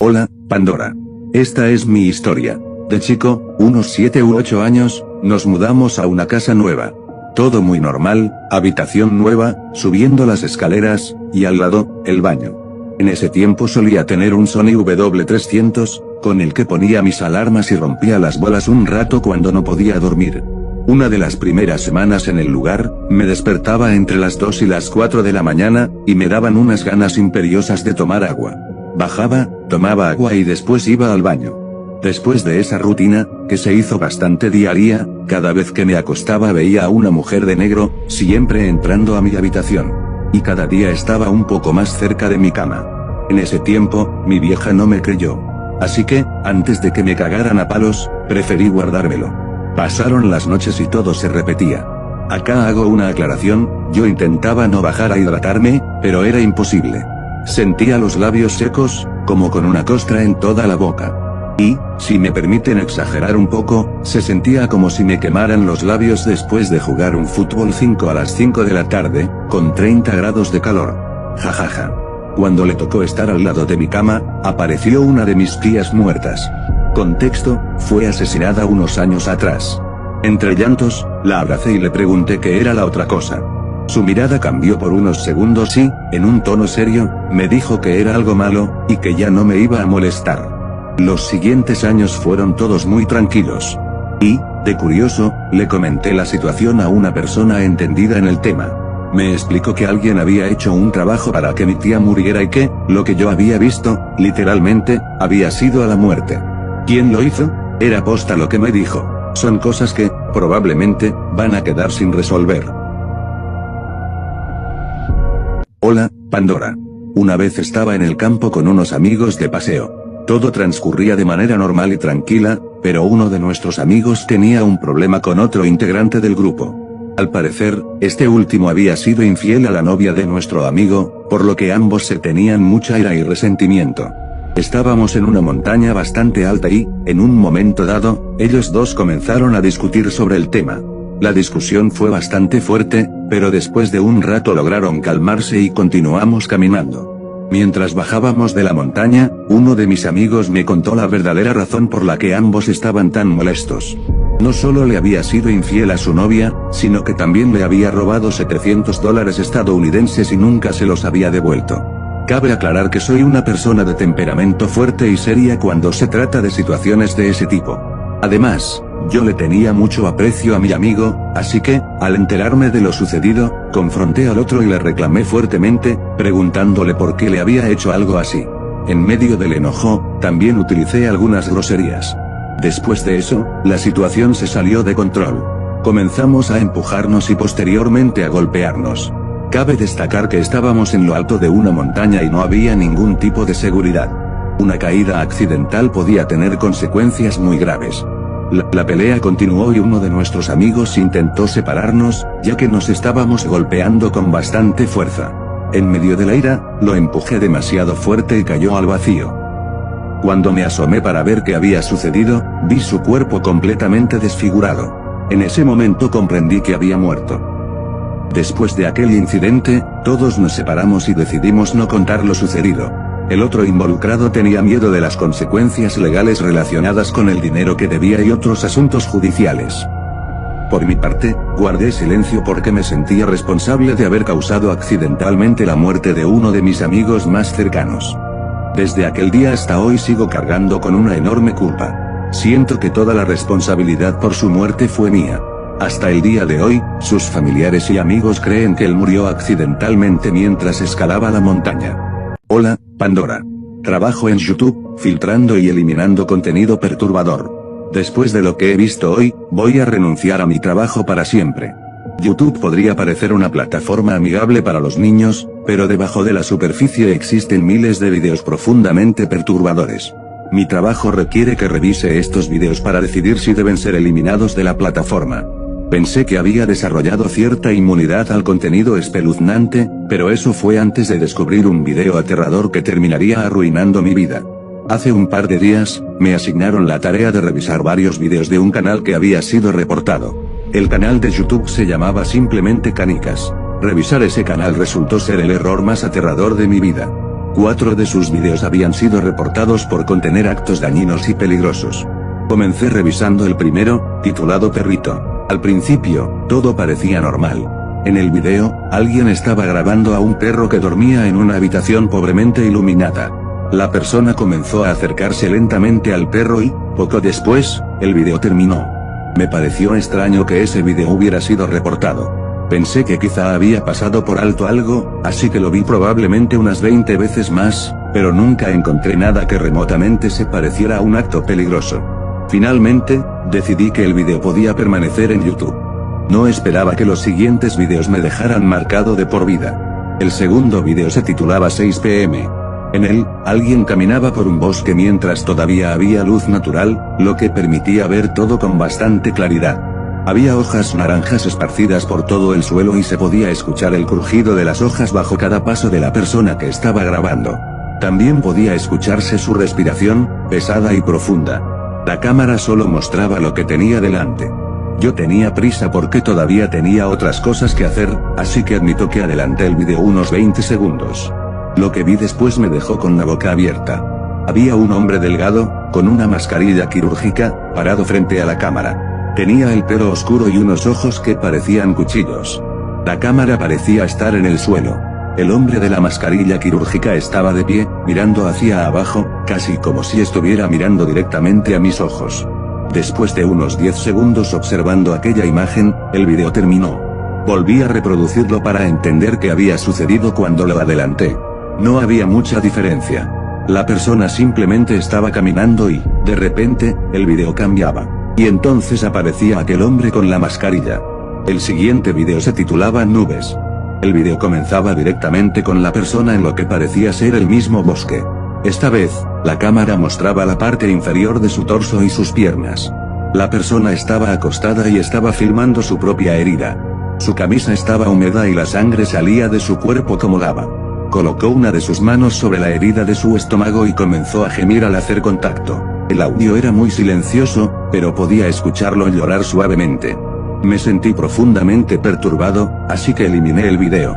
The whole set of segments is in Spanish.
Hola, Pandora. Esta es mi historia. De chico, unos 7 u 8 años, nos mudamos a una casa nueva. Todo muy normal, habitación nueva, subiendo las escaleras, y al lado, el baño. En ese tiempo solía tener un Sony W300, con el que ponía mis alarmas y rompía las bolas un rato cuando no podía dormir. Una de las primeras semanas en el lugar, me despertaba entre las 2 y las 4 de la mañana, y me daban unas ganas imperiosas de tomar agua. Bajaba, tomaba agua y después iba al baño. Después de esa rutina, que se hizo bastante diaria, cada vez que me acostaba veía a una mujer de negro, siempre entrando a mi habitación. Y cada día estaba un poco más cerca de mi cama. En ese tiempo, mi vieja no me creyó. Así que, antes de que me cagaran a palos, preferí guardármelo. Pasaron las noches y todo se repetía. Acá hago una aclaración, yo intentaba no bajar a hidratarme, pero era imposible. Sentía los labios secos, como con una costra en toda la boca. Y, si me permiten exagerar un poco, se sentía como si me quemaran los labios después de jugar un fútbol 5 a las 5 de la tarde, con 30 grados de calor. Jajaja. Cuando le tocó estar al lado de mi cama, apareció una de mis tías muertas. Contexto, fue asesinada unos años atrás. Entre llantos, la abracé y le pregunté qué era la otra cosa. Su mirada cambió por unos segundos y, en un tono serio, me dijo que era algo malo, y que ya no me iba a molestar. Los siguientes años fueron todos muy tranquilos. Y, de curioso, le comenté la situación a una persona entendida en el tema. Me explicó que alguien había hecho un trabajo para que mi tía muriera y que, lo que yo había visto, literalmente, había sido a la muerte. ¿Quién lo hizo? Era posta lo que me dijo. Son cosas que, probablemente, van a quedar sin resolver. Hola, Pandora. Una vez estaba en el campo con unos amigos de paseo. Todo transcurría de manera normal y tranquila, pero uno de nuestros amigos tenía un problema con otro integrante del grupo. Al parecer, este último había sido infiel a la novia de nuestro amigo, por lo que ambos se tenían mucha ira y resentimiento. Estábamos en una montaña bastante alta y, en un momento dado, ellos dos comenzaron a discutir sobre el tema. La discusión fue bastante fuerte, pero después de un rato lograron calmarse y continuamos caminando. Mientras bajábamos de la montaña, uno de mis amigos me contó la verdadera razón por la que ambos estaban tan molestos. No solo le había sido infiel a su novia, sino que también le había robado $700 estadounidenses y nunca se los había devuelto. Cabe aclarar que soy una persona de temperamento fuerte y seria cuando se trata de situaciones de ese tipo. Además, yo le tenía mucho aprecio a mi amigo, así que, al enterarme de lo sucedido, confronté al otro y le reclamé fuertemente, preguntándole por qué le había hecho algo así. En medio del enojo, también utilicé algunas groserías. Después de eso, la situación se salió de control. Comenzamos a empujarnos y posteriormente a golpearnos. Cabe destacar que estábamos en lo alto de una montaña y no había ningún tipo de seguridad. Una caída accidental podía tener consecuencias muy graves. La pelea continuó y uno de nuestros amigos intentó separarnos, ya que nos estábamos golpeando con bastante fuerza. En medio de la ira, lo empujé demasiado fuerte y cayó al vacío. Cuando me asomé para ver qué había sucedido, vi su cuerpo completamente desfigurado. En ese momento comprendí que había muerto. Después de aquel incidente, todos nos separamos y decidimos no contar lo sucedido. El otro involucrado tenía miedo de las consecuencias legales relacionadas con el dinero que debía y otros asuntos judiciales. Por mi parte, guardé silencio porque me sentía responsable de haber causado accidentalmente la muerte de uno de mis amigos más cercanos. Desde aquel día hasta hoy sigo cargando con una enorme culpa. Siento que toda la responsabilidad por su muerte fue mía. Hasta el día de hoy, sus familiares y amigos creen que él murió accidentalmente mientras escalaba la montaña. Hola, Pandora. Trabajo en YouTube, filtrando y eliminando contenido perturbador. Después de lo que he visto hoy, voy a renunciar a mi trabajo para siempre. YouTube podría parecer una plataforma amigable para los niños, pero debajo de la superficie existen miles de videos profundamente perturbadores. Mi trabajo requiere que revise estos videos para decidir si deben ser eliminados de la plataforma. Pensé que había desarrollado cierta inmunidad al contenido espeluznante, pero eso fue antes de descubrir un video aterrador que terminaría arruinando mi vida. Hace un par de días, me asignaron la tarea de revisar varios videos de un canal que había sido reportado. El canal de YouTube se llamaba simplemente Canicas. Revisar ese canal resultó ser el error más aterrador de mi vida. 4 de sus videos habían sido reportados por contener actos dañinos y peligrosos. Comencé revisando el primero, titulado Perrito. Al principio, todo parecía normal. En el video, alguien estaba grabando a un perro que dormía en una habitación pobremente iluminada. La persona comenzó a acercarse lentamente al perro y, poco después, el video terminó. Me pareció extraño que ese video hubiera sido reportado. Pensé que quizá había pasado por alto algo, así que lo vi probablemente unas 20 veces más, pero nunca encontré nada que remotamente se pareciera a un acto peligroso. Finalmente, decidí que el video podía permanecer en YouTube. No esperaba que los siguientes videos me dejaran marcado de por vida. El segundo video se titulaba 6 p.m. En él, alguien caminaba por un bosque mientras todavía había luz natural, lo que permitía ver todo con bastante claridad. Había hojas naranjas esparcidas por todo el suelo y se podía escuchar el crujido de las hojas bajo cada paso de la persona que estaba grabando. También podía escucharse su respiración, pesada y profunda. La cámara solo mostraba lo que tenía delante. Yo tenía prisa porque todavía tenía otras cosas que hacer, así que admito que adelanté el video unos 20 segundos. Lo que vi después me dejó con la boca abierta. Había un hombre delgado, con una mascarilla quirúrgica, parado frente a la cámara. Tenía el pelo oscuro y unos ojos que parecían cuchillos. La cámara parecía estar en el suelo. El hombre de la mascarilla quirúrgica estaba de pie, mirando hacia abajo, casi como si estuviera mirando directamente a mis ojos. Después de unos 10 segundos observando aquella imagen, el video terminó. Volví a reproducirlo para entender qué había sucedido cuando lo adelanté. No había mucha diferencia. La persona simplemente estaba caminando y, de repente, el video cambiaba. Y entonces aparecía aquel hombre con la mascarilla. El siguiente video se titulaba Nubes. El video comenzaba directamente con la persona en lo que parecía ser el mismo bosque. Esta vez, la cámara mostraba la parte inferior de su torso y sus piernas. La persona estaba acostada y estaba filmando su propia herida. Su camisa estaba húmeda y la sangre salía de su cuerpo como lava. Colocó una de sus manos sobre la herida de su estómago y comenzó a gemir al hacer contacto. El audio era muy silencioso, pero podía escucharlo llorar suavemente. Me sentí profundamente perturbado, así que eliminé el video.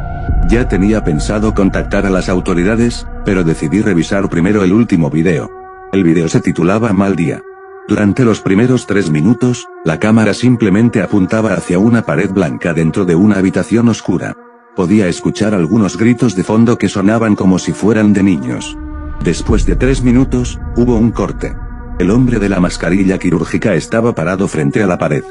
Ya tenía pensado contactar a las autoridades, pero decidí revisar primero el último video. El video se titulaba Mal día. Durante los primeros 3 minutos, la cámara simplemente apuntaba hacia una pared blanca dentro de una habitación oscura. Podía escuchar algunos gritos de fondo que sonaban como si fueran de niños. Después de 3 minutos, hubo un corte. El hombre de la mascarilla quirúrgica estaba parado frente a la pared.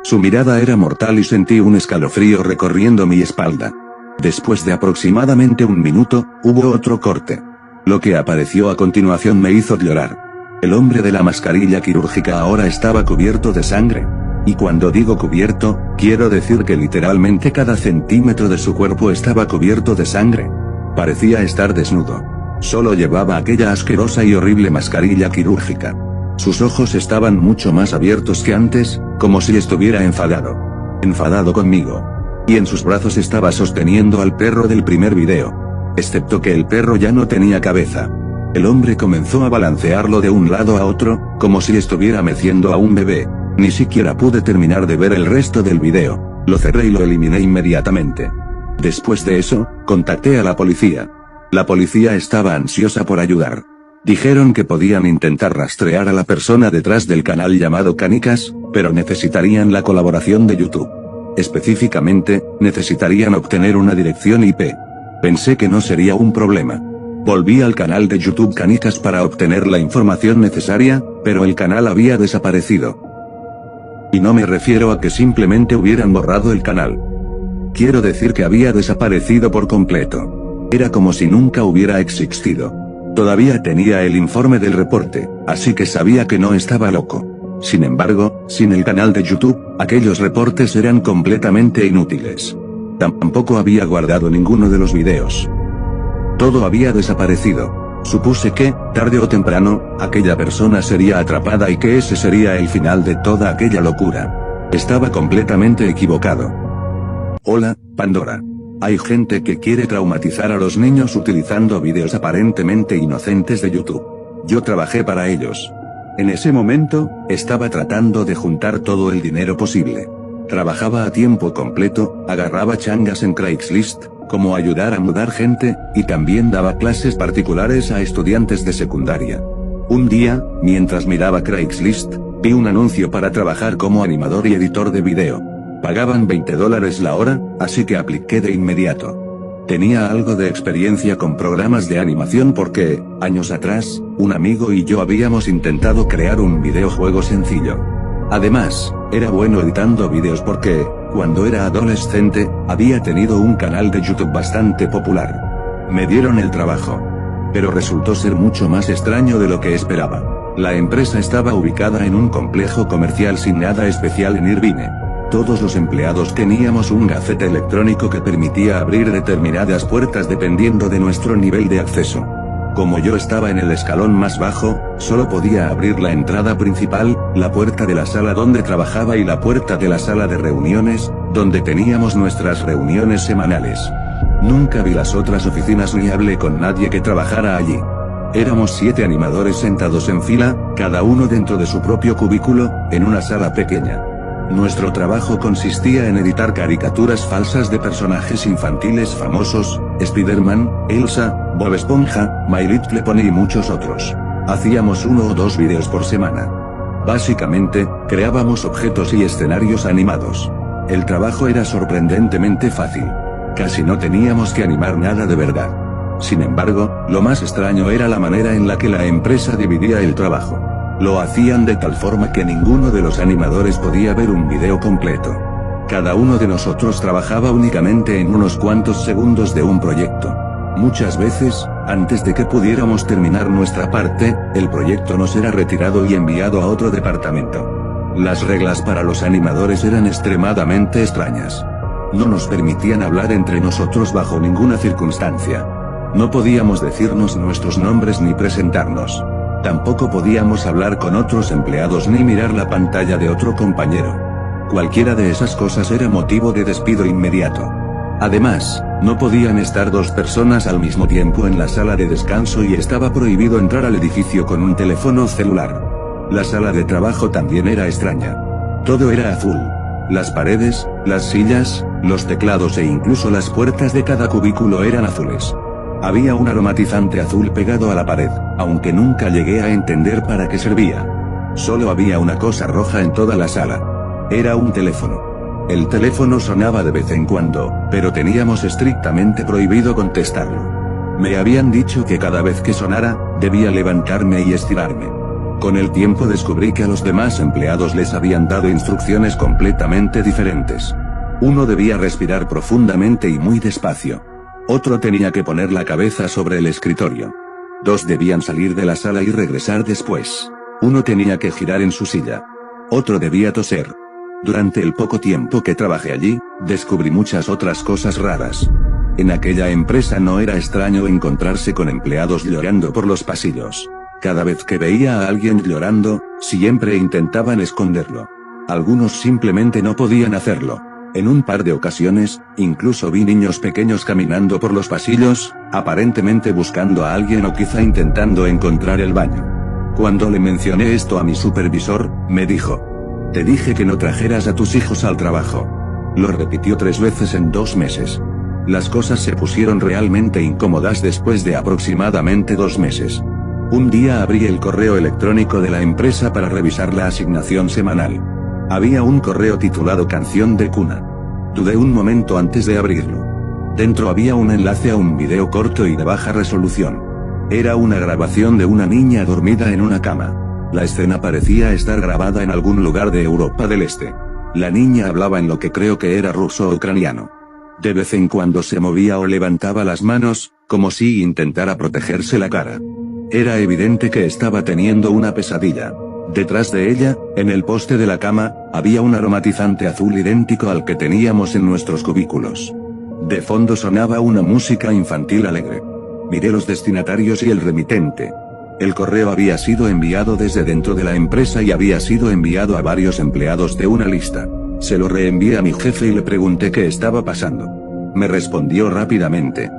Su mirada era mortal y sentí un escalofrío recorriendo mi espalda. Después de aproximadamente 1 minuto, hubo otro corte. Lo que apareció a continuación me hizo llorar. El hombre de la mascarilla quirúrgica ahora estaba cubierto de sangre. Y cuando digo cubierto, quiero decir que literalmente cada centímetro de su cuerpo estaba cubierto de sangre. Parecía estar desnudo. Solo llevaba aquella asquerosa y horrible mascarilla quirúrgica. Sus ojos estaban mucho más abiertos que antes, como si estuviera enfadado. Enfadado conmigo. Y en sus brazos estaba sosteniendo al perro del primer video. Excepto que el perro ya no tenía cabeza. El hombre comenzó a balancearlo de un lado a otro, como si estuviera meciendo a un bebé. Ni siquiera pude terminar de ver el resto del video. Lo cerré y lo eliminé inmediatamente. Después de eso, contacté a la policía. La policía estaba ansiosa por ayudar. Dijeron que podían intentar rastrear a la persona detrás del canal llamado Canicas, pero necesitarían la colaboración de YouTube. Específicamente, necesitarían obtener una dirección IP. Pensé que no sería un problema. Volví al canal de YouTube Canicas para obtener la información necesaria, pero el canal había desaparecido. Y no me refiero a que simplemente hubieran borrado el canal. Quiero decir que había desaparecido por completo. Era como si nunca hubiera existido. Todavía tenía el informe del reporte, así que sabía que no estaba loco. Sin embargo, sin el canal de YouTube, aquellos reportes eran completamente inútiles. Tampoco había guardado ninguno de los videos. Todo había desaparecido. Supuse que, tarde o temprano, aquella persona sería atrapada y que ese sería el final de toda aquella locura. Estaba completamente equivocado. Hola, Pandora. Hay gente que quiere traumatizar a los niños utilizando videos aparentemente inocentes de YouTube. Yo trabajé para ellos. En ese momento, estaba tratando de juntar todo el dinero posible. Trabajaba a tiempo completo, agarraba changas en Craigslist, como ayudar a mudar gente, y también daba clases particulares a estudiantes de secundaria. Un día, mientras miraba Craigslist, vi un anuncio para trabajar como animador y editor de video. Pagaban $20 la hora, así que apliqué de inmediato. Tenía algo de experiencia con programas de animación porque, años atrás, un amigo y yo habíamos intentado crear un videojuego sencillo. Además, era bueno editando vídeos porque, cuando era adolescente, había tenido un canal de YouTube bastante popular. Me dieron el trabajo. Pero resultó ser mucho más extraño de lo que esperaba. La empresa estaba ubicada en un complejo comercial sin nada especial en Irvine. Todos los empleados teníamos un gafete electrónico que permitía abrir determinadas puertas dependiendo de nuestro nivel de acceso. Como yo estaba en el escalón más bajo, solo podía abrir la entrada principal, la puerta de la sala donde trabajaba y la puerta de la sala de reuniones, donde teníamos nuestras reuniones semanales. Nunca vi las otras oficinas ni hablé con nadie que trabajara allí. Éramos 7 animadores sentados en fila, cada uno dentro de su propio cubículo, en una sala pequeña. Nuestro trabajo consistía en editar caricaturas falsas de personajes infantiles famosos, Spider-Man, Elsa, Bob Esponja, My Little Pony y muchos otros. Hacíamos 1 o 2 vídeos por semana. Básicamente, creábamos objetos y escenarios animados. El trabajo era sorprendentemente fácil. Casi no teníamos que animar nada de verdad. Sin embargo, lo más extraño era la manera en la que la empresa dividía el trabajo. Lo hacían de tal forma que ninguno de los animadores podía ver un video completo. Cada uno de nosotros trabajaba únicamente en unos cuantos segundos de un proyecto. Muchas veces, antes de que pudiéramos terminar nuestra parte, el proyecto nos era retirado y enviado a otro departamento. Las reglas para los animadores eran extremadamente extrañas. No nos permitían hablar entre nosotros bajo ninguna circunstancia. No podíamos decirnos nuestros nombres ni presentarnos. Tampoco podíamos hablar con otros empleados ni mirar la pantalla de otro compañero. Cualquiera de esas cosas era motivo de despido inmediato. Además, no podían estar 2 personas al mismo tiempo en la sala de descanso y estaba prohibido entrar al edificio con un teléfono celular. La sala de trabajo también era extraña. Todo era azul. Las paredes, las sillas, los teclados e incluso las puertas de cada cubículo eran azules. Había un aromatizante azul pegado a la pared, aunque nunca llegué a entender para qué servía. Solo había una cosa roja en toda la sala. Era un teléfono. El teléfono sonaba de vez en cuando, pero teníamos estrictamente prohibido contestarlo. Me habían dicho que cada vez que sonara, debía levantarme y estirarme. Con el tiempo descubrí que a los demás empleados les habían dado instrucciones completamente diferentes. Uno debía respirar profundamente y muy despacio. Otro tenía que poner la cabeza sobre el escritorio. 2 debían salir de la sala y regresar después. Uno tenía que girar en su silla. Otro debía toser. Durante el poco tiempo que trabajé allí, descubrí muchas otras cosas raras. En aquella empresa no era extraño encontrarse con empleados llorando por los pasillos. Cada vez que veía a alguien llorando, siempre intentaban esconderlo. Algunos simplemente no podían hacerlo. En un par de ocasiones, incluso vi niños pequeños caminando por los pasillos, aparentemente buscando a alguien o quizá intentando encontrar el baño. Cuando le mencioné esto a mi supervisor, me dijo: «Te dije que no trajeras a tus hijos al trabajo». Lo repitió 3 veces en 2 meses. Las cosas se pusieron realmente incómodas después de aproximadamente 2 meses. Un día abrí el correo electrónico de la empresa para revisar la asignación semanal. Había un correo titulado Canción de cuna. Dudé un momento antes de abrirlo. Dentro había un enlace a un video corto y de baja resolución. Era una grabación de una niña dormida en una cama. La escena parecía estar grabada en algún lugar de Europa del Este. La niña hablaba en lo que creo que era ruso o ucraniano. De vez en cuando se movía o levantaba las manos, como si intentara protegerse la cara. Era evidente que estaba teniendo una pesadilla. Detrás de ella, en el poste de la cama, había un aromatizante azul idéntico al que teníamos en nuestros cubículos. De fondo sonaba una música infantil alegre. Miré los destinatarios y el remitente. El correo había sido enviado desde dentro de la empresa y había sido enviado a varios empleados de una lista. Se lo reenvié a mi jefe y le pregunté qué estaba pasando. Me respondió rápidamente.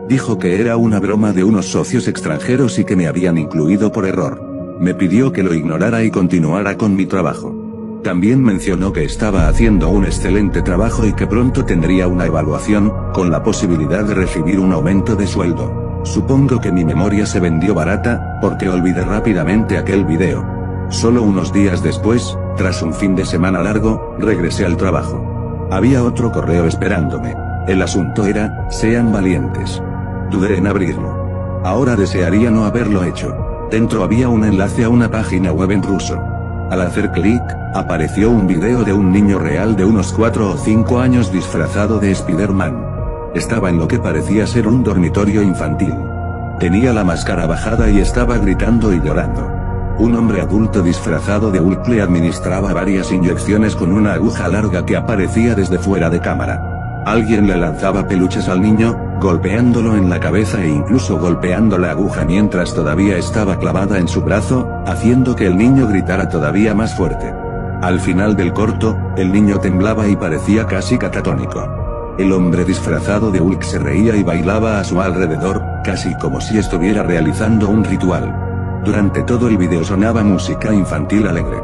Dijo que era una broma de unos socios extranjeros y que me habían incluido por error. Me pidió que lo ignorara y continuara con mi trabajo. También mencionó que estaba haciendo un excelente trabajo y que pronto tendría una evaluación, con la posibilidad de recibir un aumento de sueldo. Supongo que mi memoria se vendió barata, porque olvidé rápidamente aquel video. Solo unos días después, tras un fin de semana largo, regresé al trabajo. Había otro correo esperándome. El asunto era, sean valientes. Dudé en abrirlo. Ahora desearía no haberlo hecho. Dentro había un enlace a una página web en ruso. Al hacer clic, apareció un video de un niño real de unos 4 o 5 años disfrazado de Spider-Man. Estaba en lo que parecía ser un dormitorio infantil. Tenía la máscara bajada y estaba gritando y llorando. Un hombre adulto disfrazado de Hulk le administraba varias inyecciones con una aguja larga que aparecía desde fuera de cámara. Alguien le lanzaba peluches al niño, golpeándolo en la cabeza e incluso golpeando la aguja mientras todavía estaba clavada en su brazo, haciendo que el niño gritara todavía más fuerte. Al final del corto, el niño temblaba y parecía casi catatónico. El hombre disfrazado de Hulk se reía y bailaba a su alrededor, casi como si estuviera realizando un ritual. Durante todo el video sonaba música infantil alegre.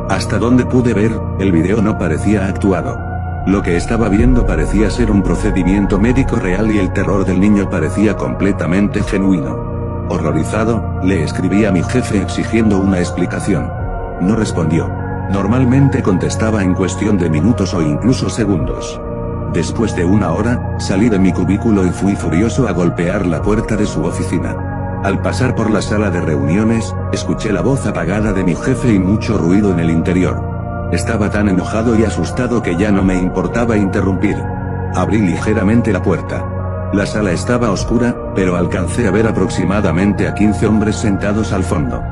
Hasta donde pude ver, el video no parecía actuado. Lo que estaba viendo parecía ser un procedimiento médico real y el terror del niño parecía completamente genuino. Horrorizado, le escribí a mi jefe exigiendo una explicación. No respondió. Normalmente contestaba en cuestión de minutos o incluso segundos. Después de una hora, salí de mi cubículo y fui furioso a golpear la puerta de su oficina. Al pasar por la sala de reuniones, escuché la voz apagada de mi jefe y mucho ruido en el interior. Estaba tan enojado y asustado que ya no me importaba interrumpir. Abrí ligeramente la puerta. La sala estaba oscura, pero alcancé a ver aproximadamente a 15 hombres sentados al fondo.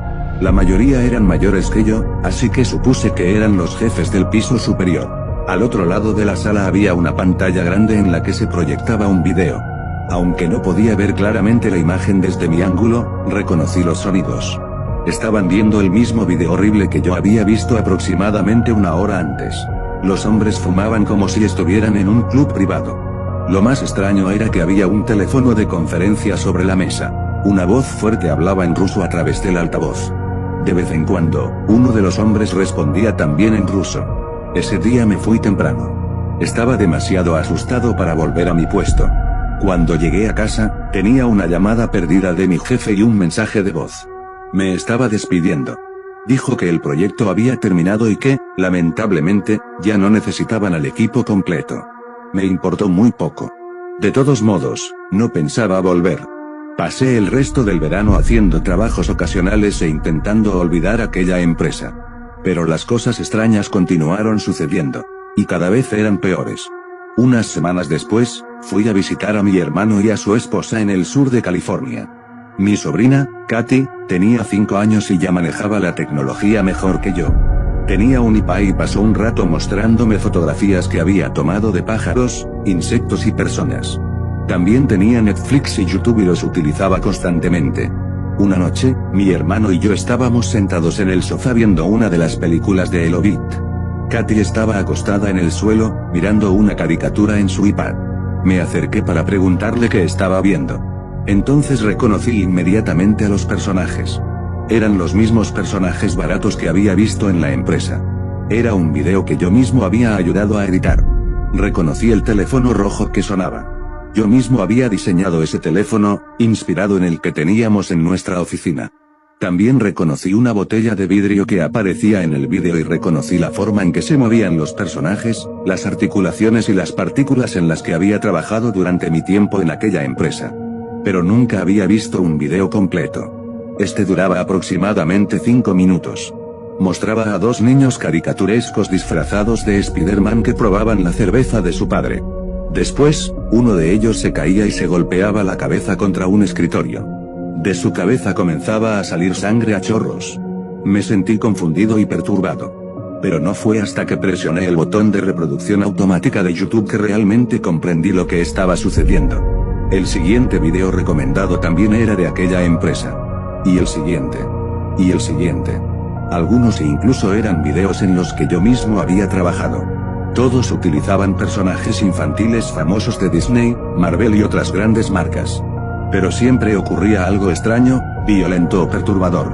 La mayoría eran mayores que yo, así que supuse que eran los jefes del piso superior. Al otro lado de la sala había una pantalla grande en la que se proyectaba un video. Aunque no podía ver claramente la imagen desde mi ángulo, reconocí los sonidos. Estaban viendo el mismo video horrible que yo había visto aproximadamente una hora antes. Los hombres fumaban como si estuvieran en un club privado. Lo más extraño era que había un teléfono de conferencia sobre la mesa. Una voz fuerte hablaba en ruso a través del altavoz. De vez en cuando, uno de los hombres respondía también en ruso. Ese día me fui temprano. Estaba demasiado asustado para volver a mi puesto. Cuando llegué a casa, tenía una llamada perdida de mi jefe y un mensaje de voz. Me estaba despidiendo. Dijo que el proyecto había terminado y que, lamentablemente, ya no necesitaban al equipo completo. Me importó muy poco. De todos modos, no pensaba volver. Pasé el resto del verano haciendo trabajos ocasionales e intentando olvidar aquella empresa. Pero las cosas extrañas continuaron sucediendo. Y cada vez eran peores. Unas semanas después, fui a visitar a mi hermano y a su esposa en el sur de California. Mi sobrina, Katy, tenía 5 años y ya manejaba la tecnología mejor que yo. Tenía un iPad y pasó un rato mostrándome fotografías que había tomado de pájaros, insectos y personas. También tenía Netflix y YouTube y los utilizaba constantemente. Una noche, mi hermano y yo estábamos sentados en el sofá viendo una de las películas de El Hobbit. Katy estaba acostada en el suelo, mirando una caricatura en su iPad. Me acerqué para preguntarle qué estaba viendo. Entonces reconocí inmediatamente a los personajes. Eran los mismos personajes baratos que había visto en la empresa. Era un video que yo mismo había ayudado a editar. Reconocí el teléfono rojo que sonaba. Yo mismo había diseñado ese teléfono, inspirado en el que teníamos en nuestra oficina. También reconocí una botella de vidrio que aparecía en el vídeo y reconocí la forma en que se movían los personajes, las articulaciones y las partículas en las que había trabajado durante mi tiempo en aquella empresa. Pero nunca había visto un video completo. Este duraba aproximadamente 5 minutos. Mostraba a 2 niños caricaturescos disfrazados de Spider-Man que probaban la cerveza de su padre. Después, uno de ellos se caía y se golpeaba la cabeza contra un escritorio. De su cabeza comenzaba a salir sangre a chorros. Me sentí confundido y perturbado. Pero no fue hasta que presioné el botón de reproducción automática de YouTube que realmente comprendí lo que estaba sucediendo. El siguiente video recomendado también era de aquella empresa. Y el siguiente. Y el siguiente. Algunos incluso eran videos en los que yo mismo había trabajado. Todos utilizaban personajes infantiles famosos de Disney, Marvel y otras grandes marcas. Pero siempre ocurría algo extraño, violento o perturbador.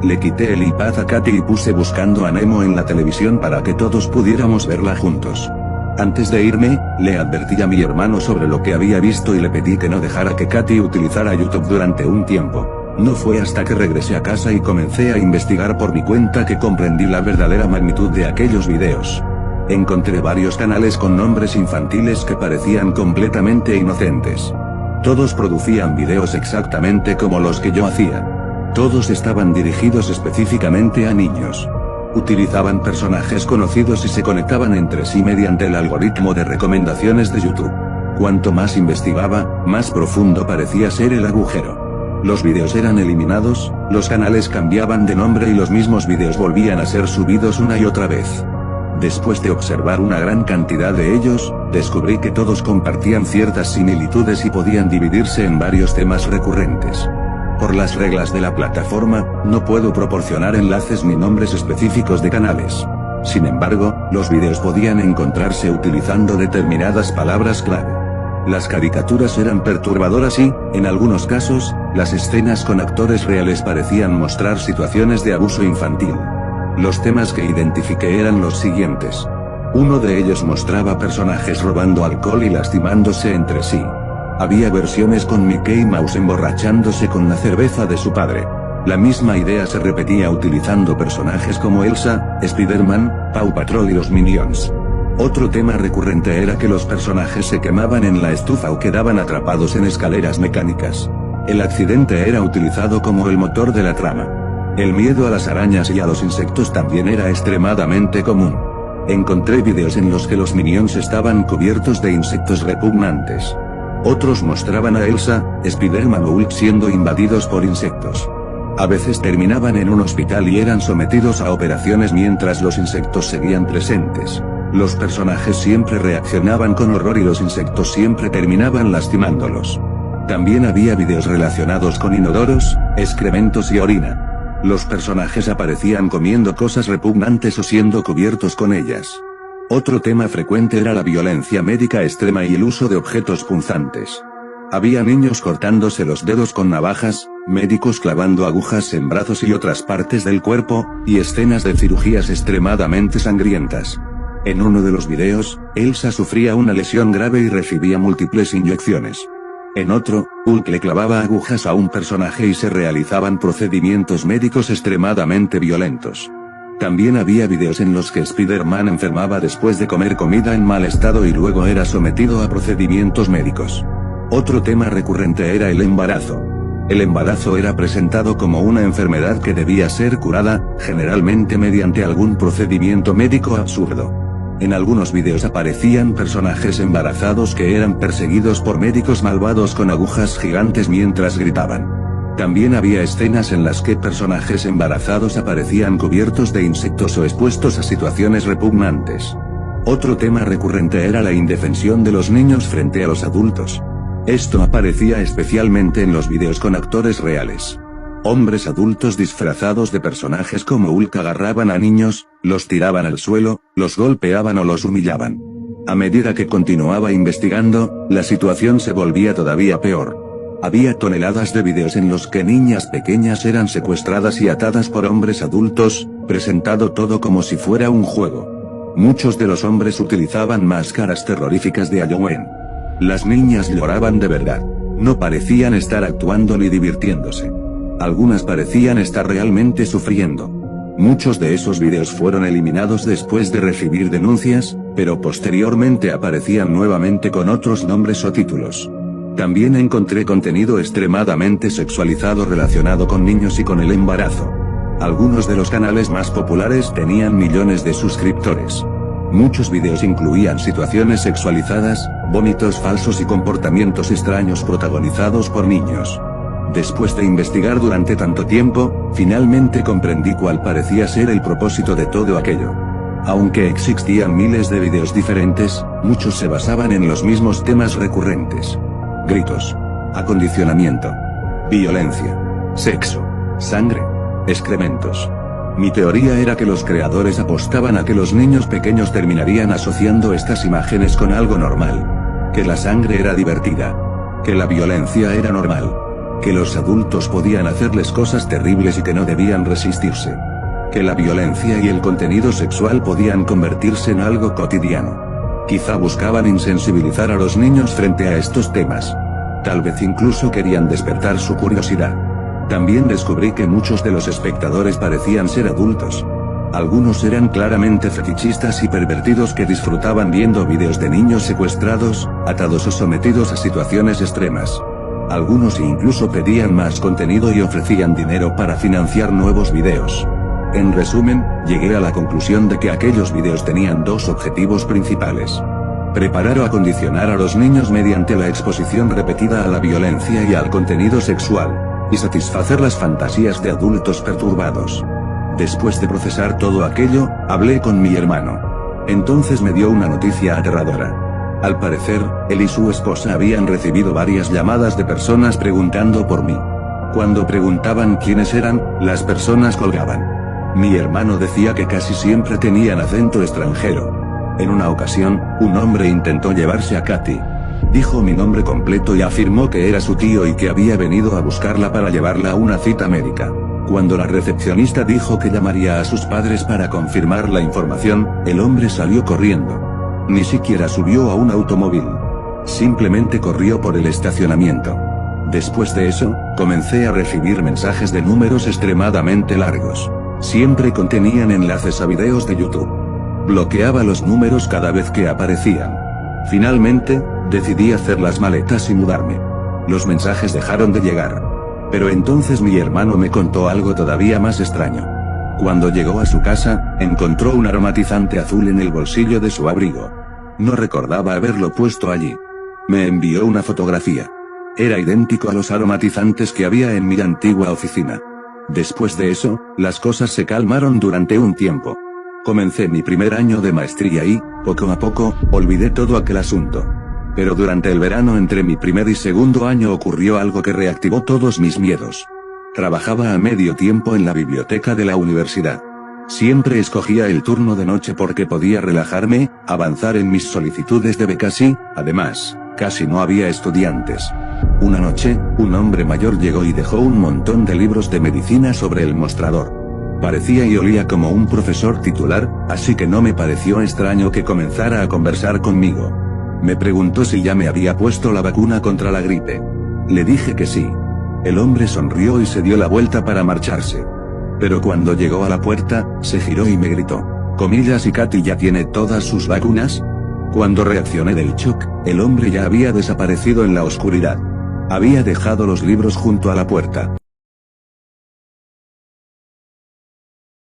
Le quité el iPad a Katy y puse Buscando a Nemo en la televisión para que todos pudiéramos verla juntos. Antes de irme, le advertí a mi hermano sobre lo que había visto y le pedí que no dejara que Katy utilizara YouTube durante un tiempo. No fue hasta que regresé a casa y comencé a investigar por mi cuenta que comprendí la verdadera magnitud de aquellos videos. Encontré varios canales con nombres infantiles que parecían completamente inocentes. Todos producían videos exactamente como los que yo hacía. Todos estaban dirigidos específicamente a niños. Utilizaban personajes conocidos y se conectaban entre sí mediante el algoritmo de recomendaciones de YouTube. Cuanto más investigaba, más profundo parecía ser el agujero. Los videos eran eliminados, los canales cambiaban de nombre y los mismos videos volvían a ser subidos una y otra vez. Después de observar una gran cantidad de ellos, descubrí que todos compartían ciertas similitudes y podían dividirse en varios temas recurrentes. Por las reglas de la plataforma, no puedo proporcionar enlaces ni nombres específicos de canales. Sin embargo, los videos podían encontrarse utilizando determinadas palabras clave. Las caricaturas eran perturbadoras y, en algunos casos, las escenas con actores reales parecían mostrar situaciones de abuso infantil. Los temas que identifiqué eran los siguientes. Uno de ellos mostraba personajes robando alcohol y lastimándose entre sí. Había versiones con Mickey Mouse emborrachándose con la cerveza de su padre. La misma idea se repetía utilizando personajes como Elsa, Spider-Man, Paw Patrol y los Minions. Otro tema recurrente era que los personajes se quemaban en la estufa o quedaban atrapados en escaleras mecánicas. El accidente era utilizado como el motor de la trama. El miedo a las arañas y a los insectos también era extremadamente común. Encontré videos en los que los Minions estaban cubiertos de insectos repugnantes. Otros mostraban a Elsa, Spider-Man o Hulk siendo invadidos por insectos. A veces terminaban en un hospital y eran sometidos a operaciones mientras los insectos seguían presentes. Los personajes siempre reaccionaban con horror y los insectos siempre terminaban lastimándolos. También había videos relacionados con inodoros, excrementos y orina. Los personajes aparecían comiendo cosas repugnantes o siendo cubiertos con ellas. Otro tema frecuente era la violencia médica extrema y el uso de objetos punzantes. Había niños cortándose los dedos con navajas, médicos clavando agujas en brazos y otras partes del cuerpo, y escenas de cirugías extremadamente sangrientas. En uno de los videos, Elsa sufría una lesión grave y recibía múltiples inyecciones. En otro, Hulk le clavaba agujas a un personaje y se realizaban procedimientos médicos extremadamente violentos. También había videos en los que Spider-Man enfermaba después de comer comida en mal estado y luego era sometido a procedimientos médicos. Otro tema recurrente era el embarazo. El embarazo era presentado como una enfermedad que debía ser curada, generalmente mediante algún procedimiento médico absurdo. En algunos videos aparecían personajes embarazados que eran perseguidos por médicos malvados con agujas gigantes mientras gritaban. También había escenas en las que personajes embarazados aparecían cubiertos de insectos o expuestos a situaciones repugnantes. Otro tema recurrente era la indefensión de los niños frente a los adultos. Esto aparecía especialmente en los videos con actores reales. Hombres adultos disfrazados de personajes como Hulk agarraban a niños, los tiraban al suelo, los golpeaban o los humillaban. A medida que continuaba investigando, la situación se volvía todavía peor. Había toneladas de videos en los que niñas pequeñas eran secuestradas y atadas por hombres adultos, presentado todo como si fuera un juego. Muchos de los hombres utilizaban máscaras terroríficas de Halloween. Las niñas lloraban de verdad. No parecían estar actuando ni divirtiéndose. Algunas parecían estar realmente sufriendo. Muchos de esos videos fueron eliminados después de recibir denuncias, pero posteriormente aparecían nuevamente con otros nombres o títulos. También encontré contenido extremadamente sexualizado relacionado con niños y con el embarazo. Algunos de los canales más populares tenían millones de suscriptores. Muchos videos incluían situaciones sexualizadas, vómitos falsos y comportamientos extraños protagonizados por niños. Después de investigar durante tanto tiempo, finalmente comprendí cuál parecía ser el propósito de todo aquello. Aunque existían miles de videos diferentes, muchos se basaban en los mismos temas recurrentes. Gritos, acondicionamiento, violencia, sexo, sangre, excrementos. Mi teoría era que los creadores apostaban a que los niños pequeños terminarían asociando estas imágenes con algo normal. Que la sangre era divertida. Que la violencia era normal. Que los adultos podían hacerles cosas terribles y que no debían resistirse. Que la violencia y el contenido sexual podían convertirse en algo cotidiano. Quizá buscaban insensibilizar a los niños frente a estos temas. Tal vez incluso querían despertar su curiosidad. También descubrí que muchos de los espectadores parecían ser adultos. Algunos eran claramente fetichistas y pervertidos que disfrutaban viendo vídeos de niños secuestrados, atados o sometidos a situaciones extremas. Algunos incluso pedían más contenido y ofrecían dinero para financiar nuevos vídeos. En resumen, llegué a la conclusión de que aquellos vídeos tenían dos objetivos principales: preparar o acondicionar a los niños mediante la exposición repetida a la violencia y al contenido sexual, y satisfacer las fantasías de adultos perturbados. Después de procesar todo aquello, hablé con mi hermano. Entonces me dio una noticia aterradora. Al parecer, él y su esposa habían recibido varias llamadas de personas preguntando por mí. Cuando preguntaban quiénes eran, las personas colgaban. Mi hermano decía que casi siempre tenían acento extranjero. En una ocasión, un hombre intentó llevarse a Katy. Dijo mi nombre completo y afirmó que era su tío y que había venido a buscarla para llevarla a una cita médica. Cuando la recepcionista dijo que llamaría a sus padres para confirmar la información, el hombre salió corriendo. Ni siquiera subió a un automóvil. Simplemente corrió por el estacionamiento. Después de eso, comencé a recibir mensajes de números extremadamente largos. Siempre contenían enlaces a videos de YouTube. Bloqueaba los números cada vez que aparecían. Finalmente, decidí hacer las maletas y mudarme. Los mensajes dejaron de llegar. Pero entonces mi hermano me contó algo todavía más extraño. Cuando llegó a su casa, encontró un aromatizante azul en el bolsillo de su abrigo. No recordaba haberlo puesto allí. Me envió una fotografía. Era idéntico a los aromatizantes que había en mi antigua oficina. Después de eso, las cosas se calmaron durante un tiempo. Comencé mi primer año de maestría y, poco a poco, olvidé todo aquel asunto. Pero durante el verano entre mi primer y segundo año ocurrió algo que reactivó todos mis miedos. Trabajaba a medio tiempo en la biblioteca de la universidad. Siempre escogía el turno de noche porque podía relajarme, avanzar en mis solicitudes de becas y, además, casi no había estudiantes. Una noche, un hombre mayor llegó y dejó un montón de libros de medicina sobre el mostrador. Parecía y olía como un profesor titular, así que no me pareció extraño que comenzara a conversar conmigo. Me preguntó si ya me había puesto la vacuna contra la gripe. Le dije que sí. El hombre sonrió y se dio la vuelta para marcharse. Pero cuando llegó a la puerta, se giró y me gritó: ¿Comillas y Katy ya tiene todas sus vacunas? Cuando reaccioné del shock, el hombre ya había desaparecido en la oscuridad. Había dejado los libros junto a la puerta.